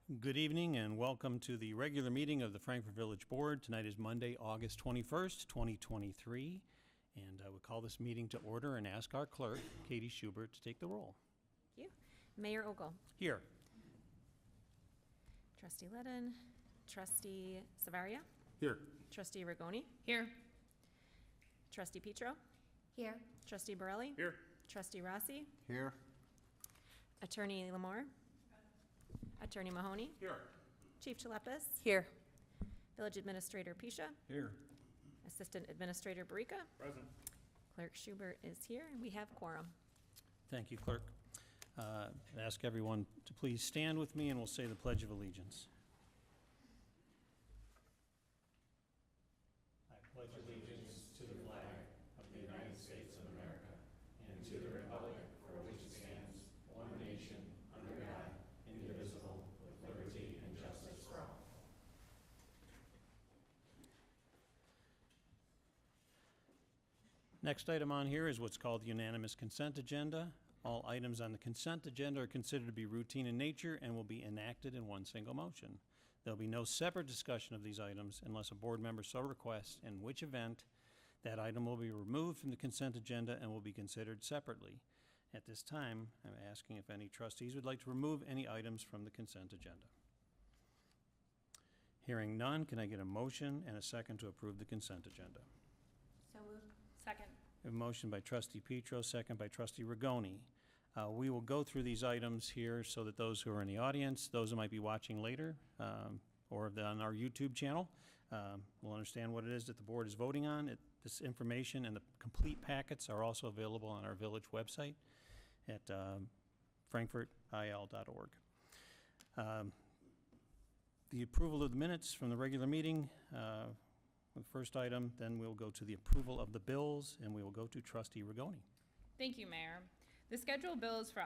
Good evening and welcome to the regular meeting of the Frankfort Village Board. Tonight is Monday, August 21st, 2023, and I would call this meeting to order and ask our clerk, Katie Schubert, to take the roll. Thank you. Mayor Ogle. Here. Trustee Ledden. Trustee Savaria. Here. Trustee Rigoni. Here. Trustee Petro. Here. Trustee Borelli. Here. Trustee Rossi. Here. Attorney Lamar. Attorney Mahoney. Here. Chief Chalepis. Here. Village Administrator Pisha. Here. Assistant Administrator Barika. Present. Clerk Schubert is here, and we have quorum. Thank you, clerk. I ask everyone to please stand with me and we'll say the Pledge of Allegiance. I pledge allegiance to the flag of the United States of America and to the republic for which it stands, one nation, under God, indivisible, with liberty and justice for all. Next item on here is what's called the unanimous consent agenda. All items on the consent agenda are considered to be routine in nature and will be enacted in one single motion. There'll be no separate discussion of these items unless a board member so requests, in which event that item will be removed from the consent agenda and will be considered separately. At this time, I'm asking if any trustees would like to remove any items from the consent agenda. Hearing none, can I get a motion and a second to approve the consent agenda? So moved. Second. A motion by trustee Petro, second by trustee Rigoni. We will go through these items here so that those who are in the audience, those who might be watching later, or on our YouTube channel, will understand what it is that the board is voting on. This information and the complete packets are also available on our village website at frankfortil.org. The approval of the minutes from the regular meeting, the first item, then we'll go to the approval of the bills, and we will go to trustee Rigoni. Thank you, Mayor. The scheduled bills for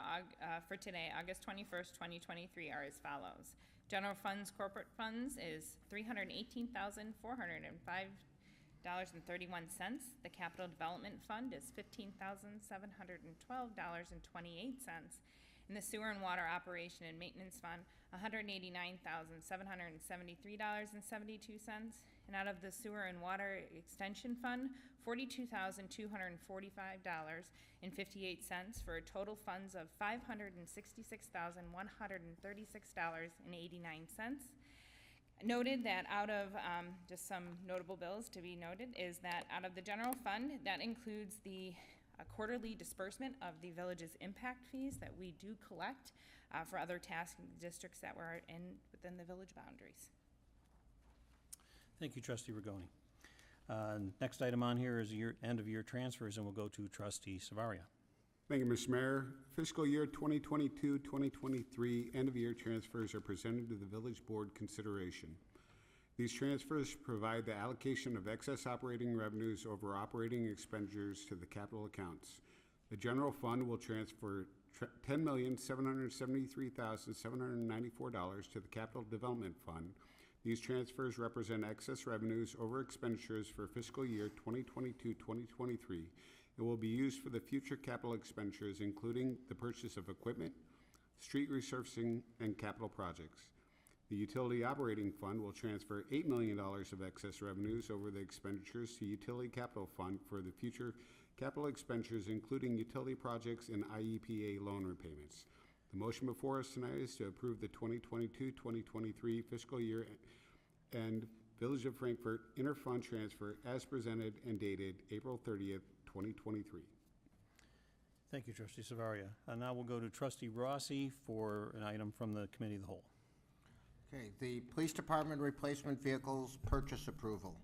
today, August 21st, 2023, are as follows. General funds, corporate funds is $318,405.31. The capital development fund is $15,712.28. And the sewer and water operation and maintenance fund, $189,773.72. And out of the sewer and water extension fund, $42,245.58 for total funds of $566,136.89. Noted that out of, just some notable bills to be noted, is that out of the general fund, that includes the quarterly disbursement of the village's impact fees that we do collect for other task districts that were within the village boundaries. Thank you, trustee Rigoni. Next item on here is end-of-year transfers, and we'll go to trustee Savaria. Thank you, Mr. Mayor. Fiscal year 2022-2023 end-of-year transfers are presented to the Village Board consideration. These transfers provide the allocation of excess operating revenues over operating expenditures to the capital accounts. The general fund will transfer $10,773,794 to the capital development fund. These transfers represent excess revenues over expenditures for fiscal year 2022-2023 and will be used for the future capital expenditures, including the purchase of equipment, street resurfacing, and capital projects. The utility operating fund will transfer $8 million of excess revenues over the expenditures to utility capital fund for the future capital expenditures, including utility projects and IEPA loan repayments. The motion before us tonight is to approve the 2022-2023 fiscal year and Village of Frankfort interfund transfer as presented and dated April 30th, 2023. Thank you, trustee Savaria. Now we'll go to trustee Rossi for an item from the committee of the whole. Okay, the Police Department Replacement Vehicles Purchase Approval.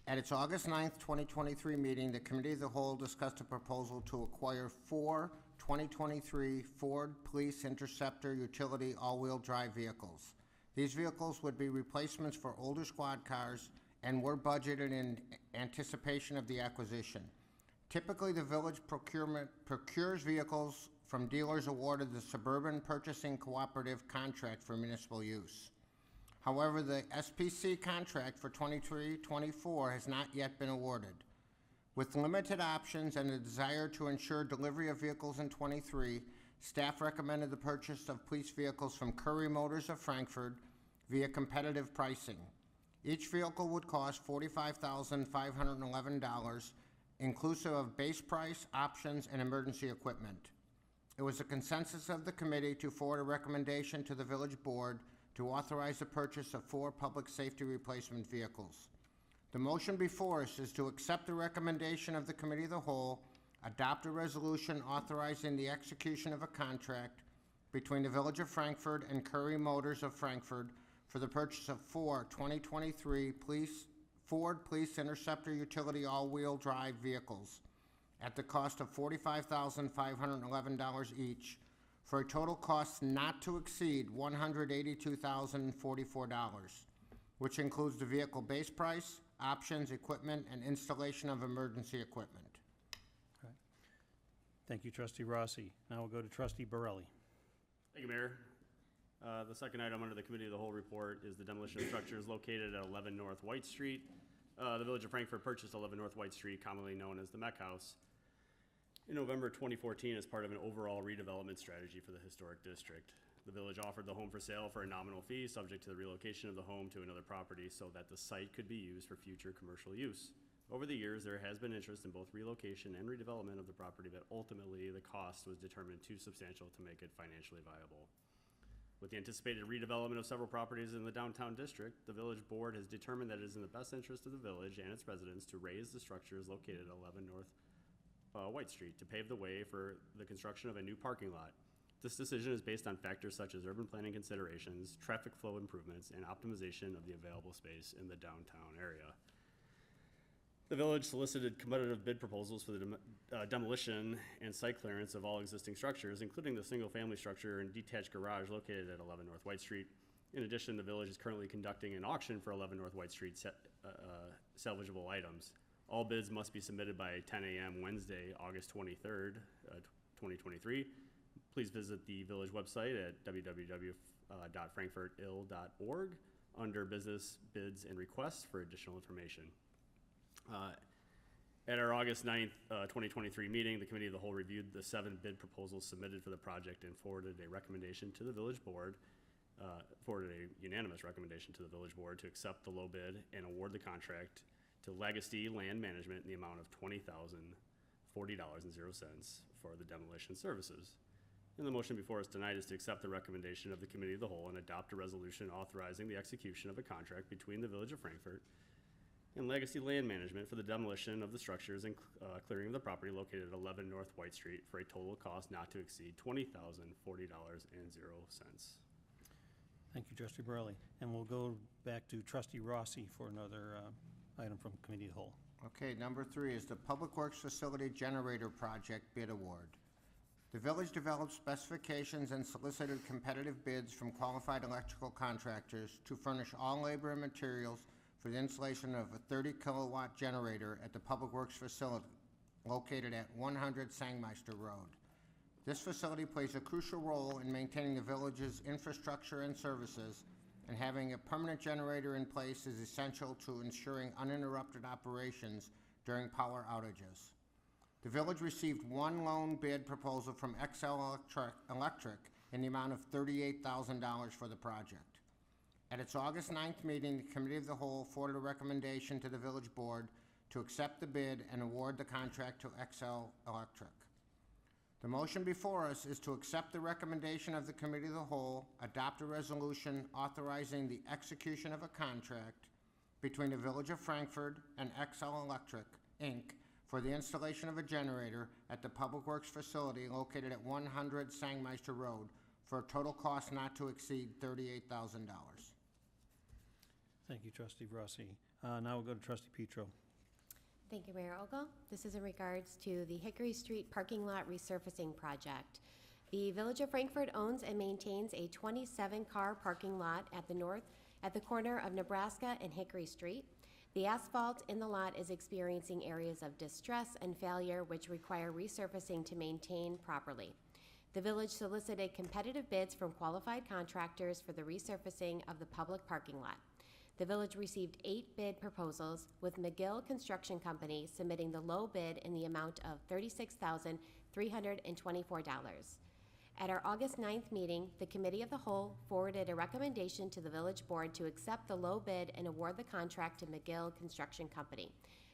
At its August 9th, 2023 meeting, the Committee of the Whole discussed a proposal to acquire 4 2023 Ford Police Interceptor utility all-wheel drive vehicles. These vehicles would be replacements for older squad cars and were budgeted in anticipation of the acquisition. Typically, the village procures vehicles from dealers awarded the Suburban Purchasing Cooperative contract for municipal use. However, the SPC contract for 23-24 has not yet been awarded. With limited options and a desire to ensure delivery of vehicles in 23, Staff recommended the purchase of police vehicles from Curry Motors of Frankfort via competitive pricing. Each vehicle would cost $45,511, inclusive of base price, options, and emergency equipment. It was a consensus of the committee to forward a recommendation to the village board to authorize the purchase of 4 public safety replacement vehicles. The motion before us is to accept the recommendation of the committee of the whole, adopt a resolution authorizing the execution of a contract between the Village of Frankfort and Curry Motors of Frankfort for the purchase of 4 2023 Ford Police Interceptor utility all-wheel drive vehicles at the cost of $45,511 each, for a total cost not to exceed $182,044, which includes the vehicle base price, options, equipment, and installation of emergency equipment. Thank you, trustee Rossi. Now we'll go to trustee Borelli. Thank you, Mayor. The second item under the Committee of the Whole report is the demolition of structures located at 11 North White Street. The Village of Frankfort purchased 11 North White Street, commonly known as the Mech House, in November 2014 as part of an overall redevelopment strategy for the historic district. The village offered the home for sale for a nominal fee, subject to the relocation of the home to another property so that the site could be used for future commercial use. Over the years, there has been interest in both relocation and redevelopment of the property, but ultimately the cost was determined too substantial to make it financially viable. With the anticipated redevelopment of several properties in the downtown district, the village board has determined that it is in the best interest of the village and its residents to raise the structures located at 11 North White Street to pave the way for the construction of a new parking lot. This decision is based on factors such as urban planning considerations, traffic flow improvements, and optimization of the available space in the downtown area. The village solicited competitive bid proposals for the demolition and site clearance of all existing structures, including the single-family structure and detached garage located at 11 North White Street. In addition, the village is currently conducting an auction for 11 North White Street salvageable items. All bids must be submitted by 10 a.m. Wednesday, August 23rd, 2023. Please visit the village website at www.frankfortil.org under Business, Bids, and Requests for additional information. At our August 9th, 2023 meeting, the Committee of the Whole reviewed the 7 bid proposals submitted for the project and forwarded a recommendation to the village board, forwarded a unanimous recommendation to the village board to accept the low bid and award the contract to Legacy Land Management in the amount of $20,040.00 for the demolition services. And the motion before us tonight is to accept the recommendation of the Committee of the Whole and adopt a resolution authorizing the execution of a contract between the Village of Frankfort and Legacy Land Management for the demolition of the structures and clearing of the property located at 11 North White Street for a total cost not to exceed $20,040.00. Thank you, trustee Borelli. And we'll go back to trustee Rossi for another item from Committee of the Whole. Okay, number 3 is the Public Works Facility Generator Project Bid Award. The village developed specifications and solicited competitive bids from qualified electrical contractors to furnish all labor and materials for the installation of a 30-kilowatt generator at the Public Works facility located at 100 Sangmeister Road. This facility plays a crucial role in maintaining the village's infrastructure and services, and having a permanent generator in place is essential to ensuring uninterrupted operations during power outages. The village received 1 lone bid proposal from XL Electric in the amount of $38,000 for the project. At its August 9th meeting, the Committee of the Whole forwarded a recommendation to the village board to accept the bid and award the contract to XL Electric. The motion before us is to accept the recommendation of the Committee of the Whole, adopt a resolution authorizing the execution of a contract between the Village of Frankfort and XL Electric, Inc., for the installation of a generator at the Public Works facility located at 100 Sangmeister Road for a total cost not to exceed $38,000. Thank you, trustee Rossi. Now we'll go to trustee Petro. Thank you, Mayor Ogle. This is in regards to the Hickory Street parking lot resurfacing project. The Village of Frankfort owns and maintains a 27-car parking lot at the corner of Nebraska and Hickory Street. The asphalt in the lot is experiencing areas of distress and failure which require resurfacing to maintain properly. The village solicited competitive bids from qualified contractors for the resurfacing of the public parking lot. The village received 8 bid proposals, with McGill Construction Company submitting the low bid in the amount of $36,324. At our August 9th meeting, the Committee of the Whole forwarded a recommendation to the Village Board to accept the low bid and award the contract to McGill Construction Company.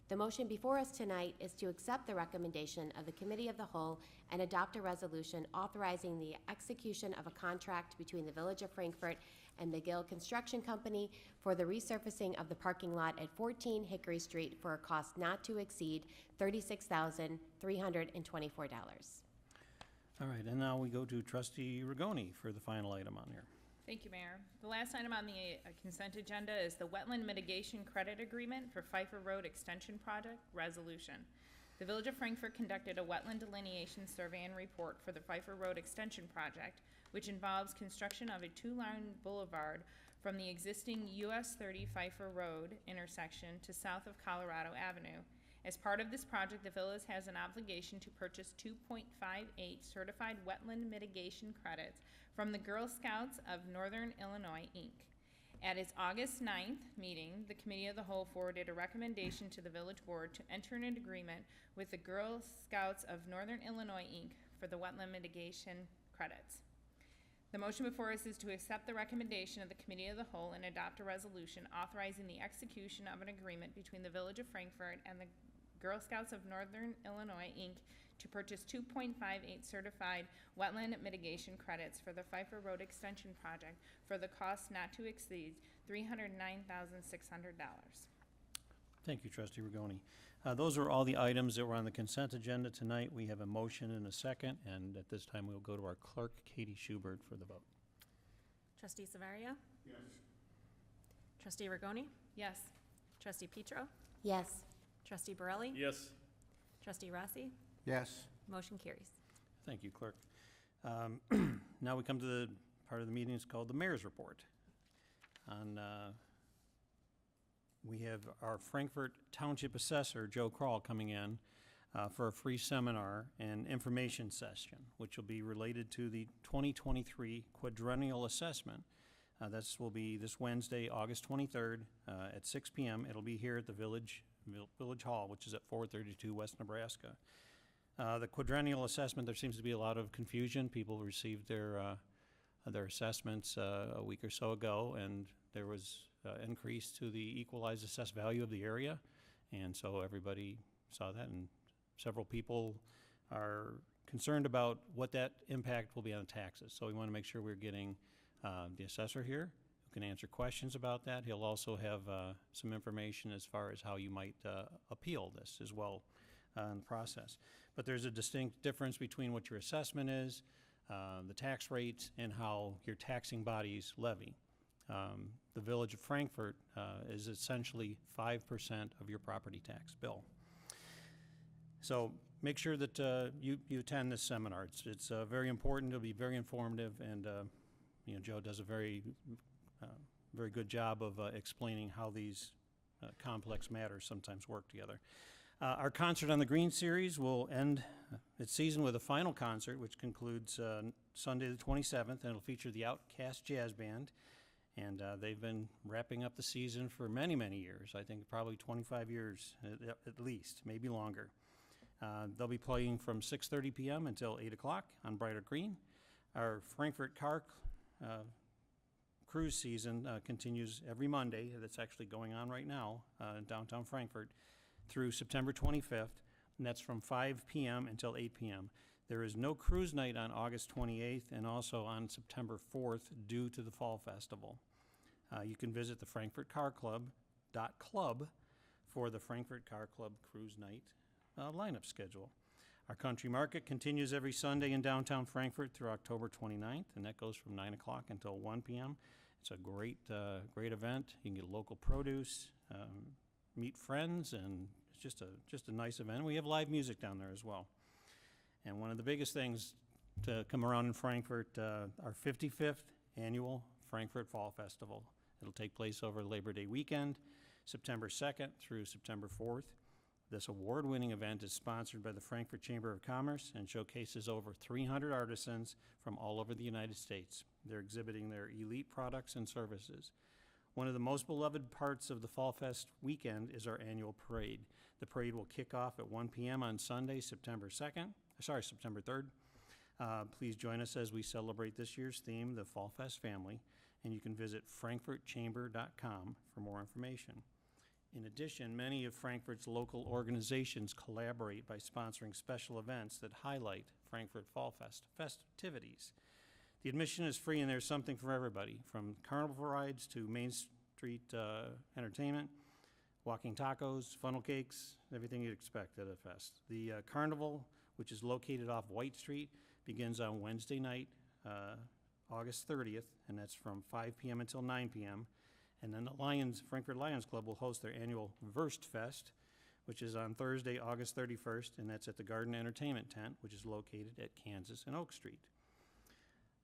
The motion before us tonight is to accept the recommendation of the Committee of the Whole and adopt a resolution authorizing the execution of a contract between the Village of Frankfort and McGill Construction Company for the resurfacing of the parking lot at 14 Hickory Street for a cost not to exceed $36,324. All right, and now we go to trustee Rigoni for the final item on here. Thank you, Mayor. The last item on the consent agenda is the Wetland Mitigation Credit Agreement for Pfeiffer Road Extension Project Resolution. The Village of Frankfort conducted a wetland delineation survey and report for the Pfeiffer Road Extension Project, which involves construction of a two-lane boulevard from the existing US 30 Pfeiffer Road intersection to south of Colorado Avenue. As part of this project, the village has an obligation to purchase 2.58 certified wetland mitigation credits from the Girl Scouts of Northern Illinois, Inc. At its August 9th meeting, the Committee of the Whole forwarded a recommendation to the Village Board to enter an agreement with the Girl Scouts of Northern Illinois, Inc. for the wetland mitigation credits. The motion before us is to accept the recommendation of the Committee of the Whole and adopt a resolution authorizing the execution of an agreement between the Village of Frankfort and the Girl Scouts of Northern Illinois, Inc. to purchase 2.58 certified wetland mitigation credits for the Pfeiffer Road Extension Project for the cost not to exceed $309,600. Thank you, trustee Rigoni. Those are all the items that were on the consent agenda tonight. We have a motion and a second, and at this time, we'll go to our clerk, Katie Schubert, for the vote. Trustee Savaria? Yes. Trustee Rigoni? Yes. Trustee Petro? Yes. Trustee Borelli? Yes. Trustee Rossi? Yes. Motion carries. Thank you, clerk. Now we come to the part of the meeting that's called the mayor's report. We have our Frankfort Township Assessor, Joe Kroll, coming in for a free seminar and information session, which will be related to the 2023 quadrennial assessment. This will be this Wednesday, August 23rd at 6 p.m. It'll be here at the Village Hall, which is at 432 West Nebraska. The quadrennial assessment, there seems to be a lot of confusion. People received their assessments a week or so ago, and there was increase to the equalized assessed value of the area, and so everybody saw that, and several people are concerned about what that impact will be on taxes. So we want to make sure we're getting the assessor here who can answer questions about that. He'll also have some information as far as how you might appeal this as well in the process. But there's a distinct difference between what your assessment is, the tax rates, and how your taxing bodies levy. The Village of Frankfort is essentially 5% of your property tax bill. So make sure that you attend this seminar. It's very important. It'll be very informative, and Joe does a very good job of explaining how these complex matters sometimes work together. Our Concert on the Green series will end its season with a final concert, which concludes Sunday the 27th, and it'll feature the Outcast Jazz Band. And they've been wrapping up the season for many, many years. I think probably 25 years at least, maybe longer. They'll be playing from 6:30 p.m. until 8 o'clock on Brighter Green. Our Frankfort car cruise season continues every Monday. That's actually going on right now in downtown Frankfort through September 25th, and that's from 5 p.m. until 8 p.m. There is no cruise night on August 28th and also on September 4th due to the Fall Festival. You can visit the frankfortcarclub.club for the Frankfort Car Club Cruise Night lineup schedule. Our country market continues every Sunday in downtown Frankfort through October 29th, and that goes from 9 o'clock until 1 p.m. It's a great event. You can get local produce, meet friends, and it's just a nice event. We have live music down there as well. And one of the biggest things to come around in Frankfort, our 55th annual Frankfort Fall Festival. It'll take place over Labor Day weekend, September 2nd through September 4th. This award-winning event is sponsored by the Frankfort Chamber of Commerce and showcases over 300 artisans from all over the United States. They're exhibiting their elite products and services. One of the most beloved parts of the Fall Fest weekend is our annual parade. The parade will kick off at 1 p.m. on Sunday, September 3rd. Please join us as we celebrate this year's theme, the Fall Fest family, and you can visit frankfortchamber.com for more information. In addition, many of Frankfort's local organizations collaborate by sponsoring special events that highlight Frankfort Fall Fest festivities. The admission is free and there's something for everybody, from carnival rides to Main Street entertainment, walking tacos, funnel cakes, everything you'd expect at a fest. The carnival, which is located off White Street, begins on Wednesday night, August 30th, and that's from 5 p.m. until 9 p.m. And then the Frankfort Lions Club will host their annual Verst Fest, which is on Thursday, August 31st, and that's at the Garden Entertainment Tent, which is located at Kansas and Oak Street.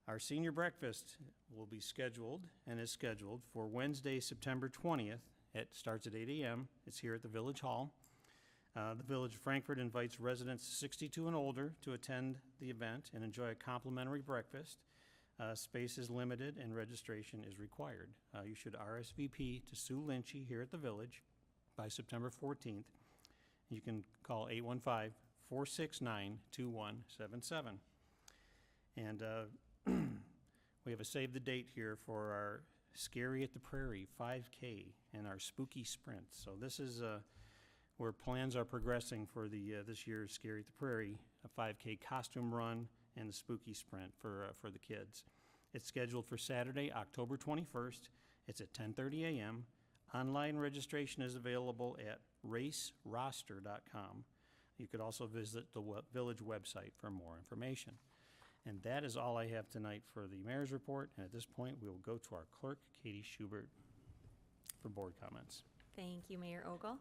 Our senior breakfast will be scheduled and is scheduled for Wednesday, September 20th. It starts at 8 a.m. It's here at the Village Hall. The Village of Frankfort invites residents 62 and older to attend the event and enjoy a complimentary breakfast. Space is limited and registration is required. You should RSVP to Sue Lynchy here at the Village by September 14th. You can call 815-469-2177. And we have a save the date here for our Scary at the Prairie 5K and our Spooky Sprint. So this is where plans are progressing for the this year's Scary at the Prairie, a 5K costume run and the Spooky Sprint for the kids. It's scheduled for Saturday, October 21st. It's at 10:30 a.m. Online registration is available at raceroster.com. You could also visit the Village website for more information. And that is all I have tonight for the mayor's report. And at this point, we will go to our clerk, Katie Schubert, for board comments. Thank you, Mayor Ogle.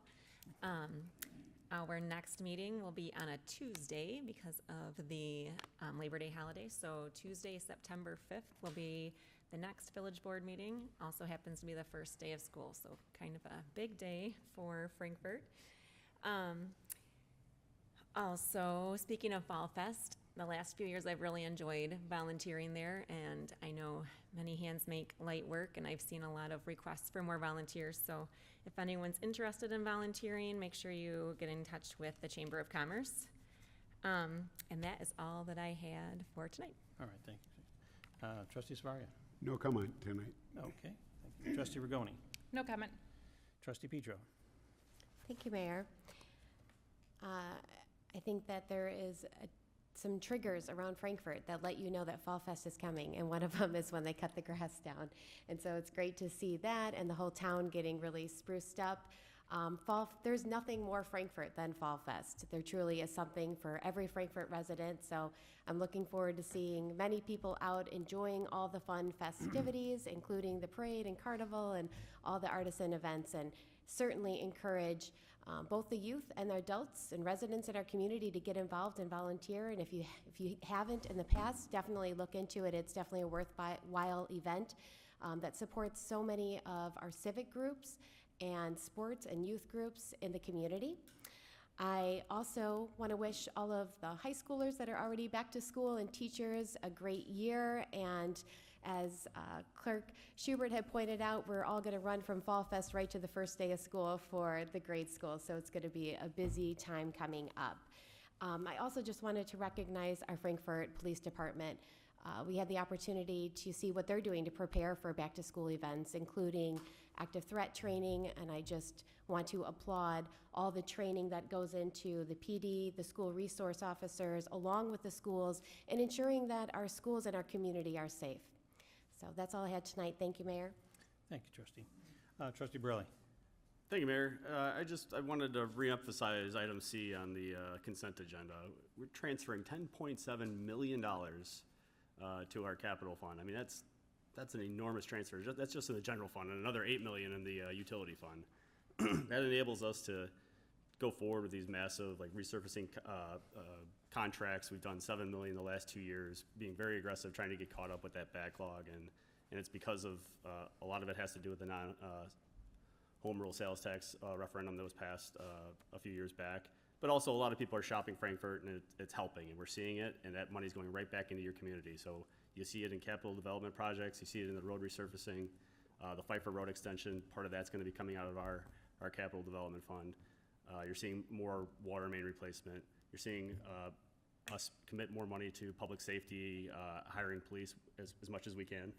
Our next meeting will be on a Tuesday because of the Labor Day holiday. So Tuesday, September 5th will be the next village board meeting. Also happens to be the first day of school, so kind of a big day for Frankfort. Also, speaking of Fall Fest, the last few years I've really enjoyed volunteering there, and I know many hands make light work, and I've seen a lot of requests for more volunteers. So if anyone's interested in volunteering, make sure you get in touch with the Chamber of Commerce. And that is all that I had for tonight. All right, thank you. Trustee Savaria? No comment tonight. Okay, thank you. Trustee Rigoni? No comment. Trustee Petro? Thank you, Mayor. I think that there is some triggers around Frankfort that let you know that Fall Fest is coming, and one of them is when they cut the grass down. And so it's great to see that and the whole town getting really spruced up. There's nothing more Frankfort than Fall Fest. There truly is something for every Frankfort resident, so I'm looking forward to seeing many people out enjoying all the fun festivities, including the parade and carnival and all the artisan events, and certainly encourage both the youth and the adults and residents in our community to get involved and volunteer. And if you haven't in the past, definitely look into it. It's definitely a worthwhile event that supports so many of our civic groups and sports and youth groups in the community. I also want to wish all of the high schoolers that are already back to school and teachers a great year. And as Clerk Schubert had pointed out, we're all going to run from Fall Fest right to the first day of school for the grade school, so it's going to be a busy time coming up. I also just wanted to recognize our Frankfort Police Department. We had the opportunity to see what they're doing to prepare for back-to-school events, including active threat training, and I just want to applaud all the training that goes into the PD, the school resource officers, along with the schools, and ensuring that our schools and our community are safe. So that's all I had tonight. Thank you, Mayor. Thank you, Trustee. Trustee Borelli? Thank you, Mayor. I wanted to reemphasize item C on the consent agenda. We're transferring $10.7 million to our capital fund. I mean, that's an enormous transfer. That's just in the general fund, and another $8 million in the utility fund. That enables us to go forward with these massive, like, resurfacing contracts. We've done $7 million the last 2 years, being very aggressive, trying to get caught up with that backlog, and it's because of a lot of it has to do with the home rule sales tax referendum that was passed a few years back. But also a lot of people are shopping Frankfort, and it's helping, and we're seeing it, and that money's going right back into your community. So you see it in capital development projects, you see it in the road resurfacing, the Pfeiffer Road extension, part of that's going to be coming out of our capital development fund. You're seeing more water main replacement. You're seeing us commit more money to public safety, hiring police as much as we can.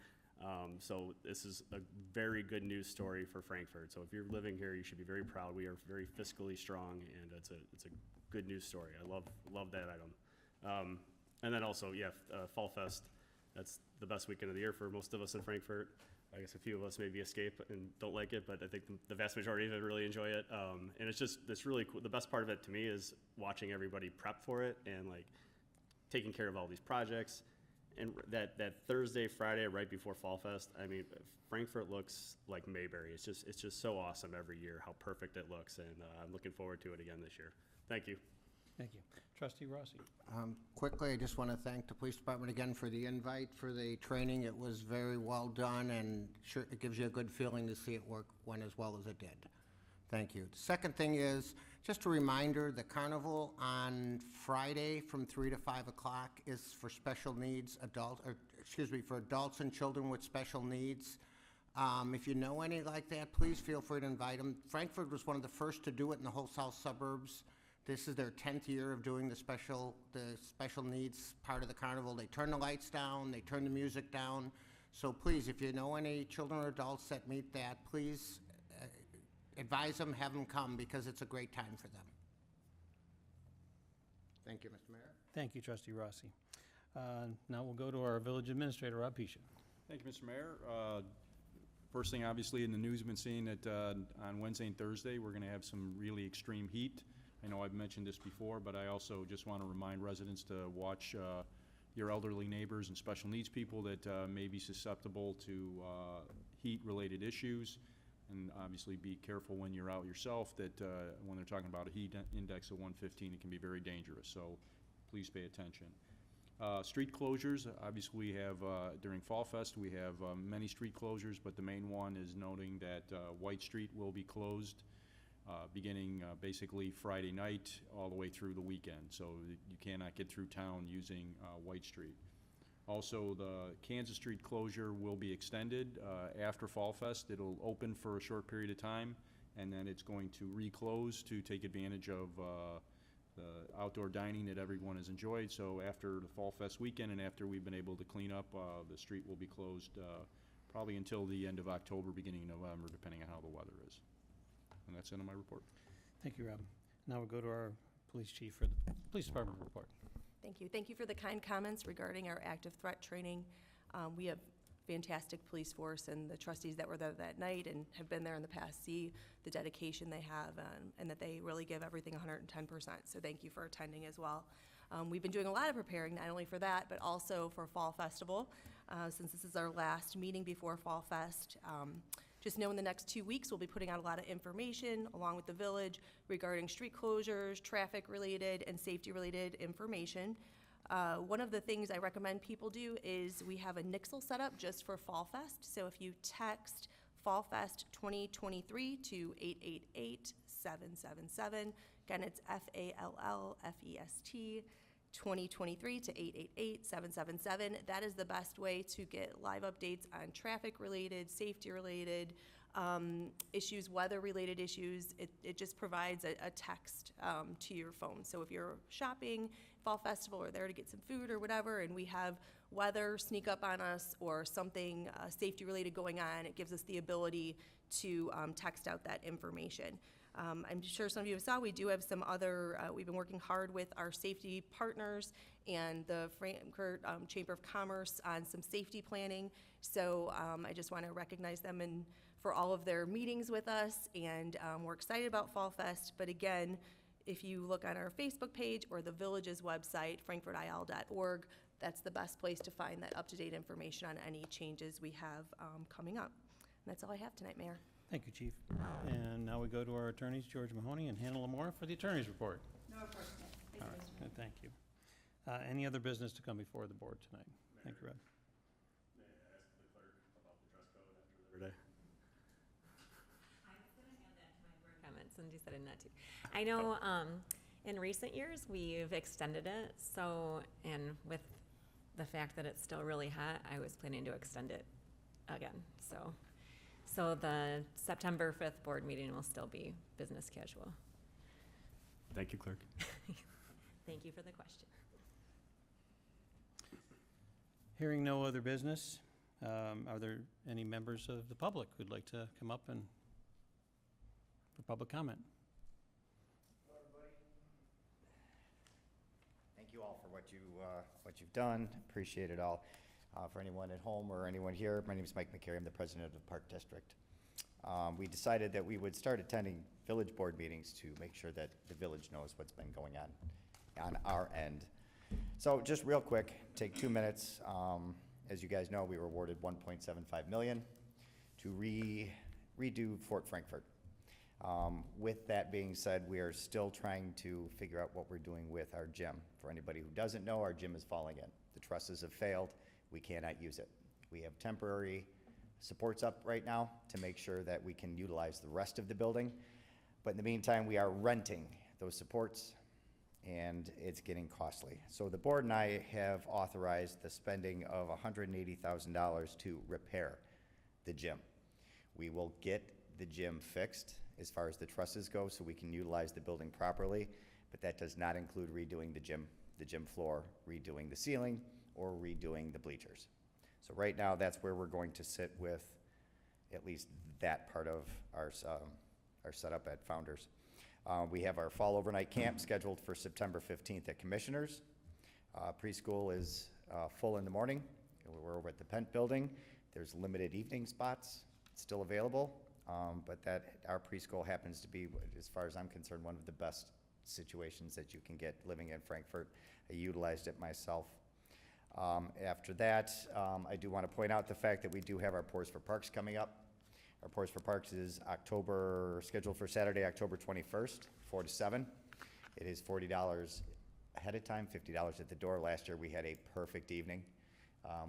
So this is a very good news story for Frankfort. So if you're living here, you should be very proud. We are very fiscally strong, and it's a good news story. I love that item. And then also, yeah, Fall Fest. That's the best weekend of the year for most of us in Frankfort. I guess a few of us maybe escape and don't like it, but I think the vast majority of it really enjoy it. And it's really cool. The best part of it to me is watching everybody prep for it and like taking care of all these projects. And that Thursday, Friday, right before Fall Fest, I mean, Frankfort looks like Mayberry. It's just so awesome every year how perfect it looks, and I'm looking forward to it again this year. Thank you. Thank you. Trustee Rossi. Quickly, I just want to thank the police department again for the invite for the training. It was very well done, and sure, it gives you a good feeling to see it went as well as it did. Thank you. The second thing is, just a reminder, the carnival on Friday from 3 to 5 o'clock is for special needs for adults and children with special needs. If you know any like that, please feel free to invite them. Frankfort was one of the first to do it in the whole south suburbs. This is their 10th year of doing the special needs part of the carnival. They turn the lights down, they turn the music down. So please, if you know any children or adults that meet that, please advise them, have them come, because it's a great time for them. Thank you, Mr. Mayor. Thank you, Trustee Rossi. Now we'll go to our village administrator, Rob Pisha. Thank you, Mr. Mayor. First thing, obviously, in the news, we've been seeing that on Wednesday and Thursday, we're going to have some really extreme heat. I know I've mentioned this before, but I also just want to remind residents to watch your elderly neighbors and special needs people that may be susceptible to heat-related issues. And obviously be careful when you're out yourself that when they're talking about a heat index of 115, it can be very dangerous. So please pay attention. Street closures, obviously we have, during Fall Fest, we have many street closures, but the main one is noting that White Street will be closed beginning basically Friday night all the way through the weekend. So you cannot get through town using White Street. Also, the Kansas Street closure will be extended after Fall Fest. It'll open for a short period of time, and then it's going to reclose to take advantage of the outdoor dining that everyone has enjoyed. So after the Fall Fest weekend and after we've been able to clean up, the street will be closed probably until the end of October, beginning of November, depending on how the weather is. And that's the end of my report. Thank you, Rob. Now we'll go to our police chief for the police department report. Thank you. Thank you for the kind comments regarding our active threat training. We have fantastic police force, and the trustees that were there that night and have been there in the past see the dedication they have, and that they really give everything 110%. So thank you for attending as well. We've been doing a lot of preparing, not only for that, but also for Fall Festival. Since this is our last meeting before Fall Fest, just know in the next 2 weeks, we'll be putting out a lot of information along with the village regarding street closures, traffic-related, and safety-related information. One of the things I recommend people do is we have a nixle set up just for Fall Fest. So if you text Fall Fest 2023 to 888-777, again, it's FALLFEST 2023 to 888-777. That is the best way to get live updates on traffic-related, safety-related issues, weather-related issues. It just provides a text to your phone. So if you're shopping, Fall Festival, or there to get some food or whatever, and we have weather sneak up on us or something safety-related going on, it gives us the ability to text out that information. I'm sure some of you saw, we do have some other, we've been working hard with our safety partners and the Frankfort Chamber of Commerce on some safety planning. So I just want to recognize them and for all of their meetings with us, and we're excited about Fall Fest. But again, if you look on our Facebook page or the village's website, frankfortil.org, that's the best place to find that up-to-date information on any changes we have coming up. And that's all I have tonight, Mayor. Thank you, Chief. And now we go to our attorneys, George Mahoney and Hannah Lamore, for the attorney's report. No, of course not. Thank All you, right, Mr. Mayor. thank you. Any other business to come before the board tonight? Thank you, Rob. May I ask the clerk about the dress code after Labor Day? I was going to add that to my board comments and decided not to. I know in recent years we've extended it, so, and with the fact that it's still really hot, I was planning to extend it again. So the September 5th board meeting will still be business casual. Thank you, clerk. Thank you for the question. Hearing no other business, are there any members of the public who'd like to come up and for public comment? Thank you all for what you've done. Appreciate it all. For anyone at home or anyone here, my name is Mike McCary. I'm the president of the Park District. We decided that we would start attending village board meetings to make sure that the village knows what's been going on our end. So just real quick, take 2 minutes. As you guys know, we were awarded $1.75 million to redo Fort Frankfort. With that being said, we are still trying to figure out what we're doing with our gym. For anybody who doesn't know, our gym is falling in. The trusses have failed. We cannot use it. We have temporary supports up right now to make sure that we can utilize the rest of the building. But in the meantime, we are renting those supports, and it's getting costly. So the board and I have authorized the spending of $180,000 to repair the gym. We will get the gym fixed as far as the trusses go so we can utilize the building properly, but that does not include redoing the gym floor, redoing the ceiling, or redoing the bleachers. So right now, that's where we're going to sit with at least that part of our setup at Founders. We have our fall overnight camp scheduled for September 15th at Commissioners. Preschool is full in the morning. We're over at the Pent Building. There's limited evening spots still available, but our preschool happens to be, as far as I'm concerned, one of the best situations that you can get living in Frankfort. I utilized it myself. After that, I do want to point out the fact that we do have our Pours for Parks coming up. Our Pours for Parks is scheduled for Saturday, October 21st, 4 to 7. It is $40 ahead of time, $50 at the door. Last year, we had a perfect evening.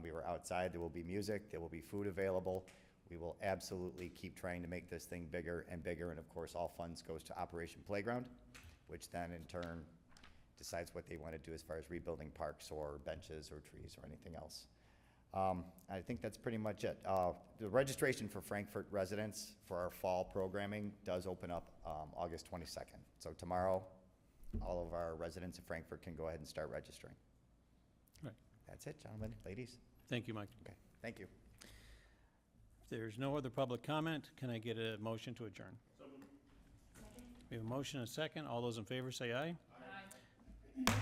We were outside. There will be music. There will be food available. We will absolutely keep trying to make this thing bigger and bigger. And of course, all funds goes to Operation Playground, which then in turn decides what they want to do as far as rebuilding parks or benches or trees or anything else. I think that's pretty much it. The registration for Frankfort residents for our fall programming does open up August 22nd. So tomorrow, all of our residents of Frankfort can go ahead and start registering. Right. That's it, gentlemen, ladies. Thank you, Mike. Okay, thank you. If there's no other public comment, can I get a motion to adjourn? We have a motion and a second. All those in favor say aye. Aye.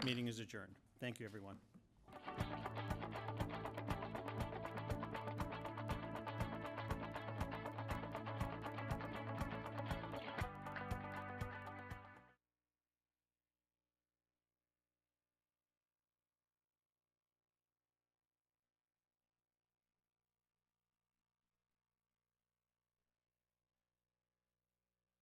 Meeting is adjourned. Thank you, everyone.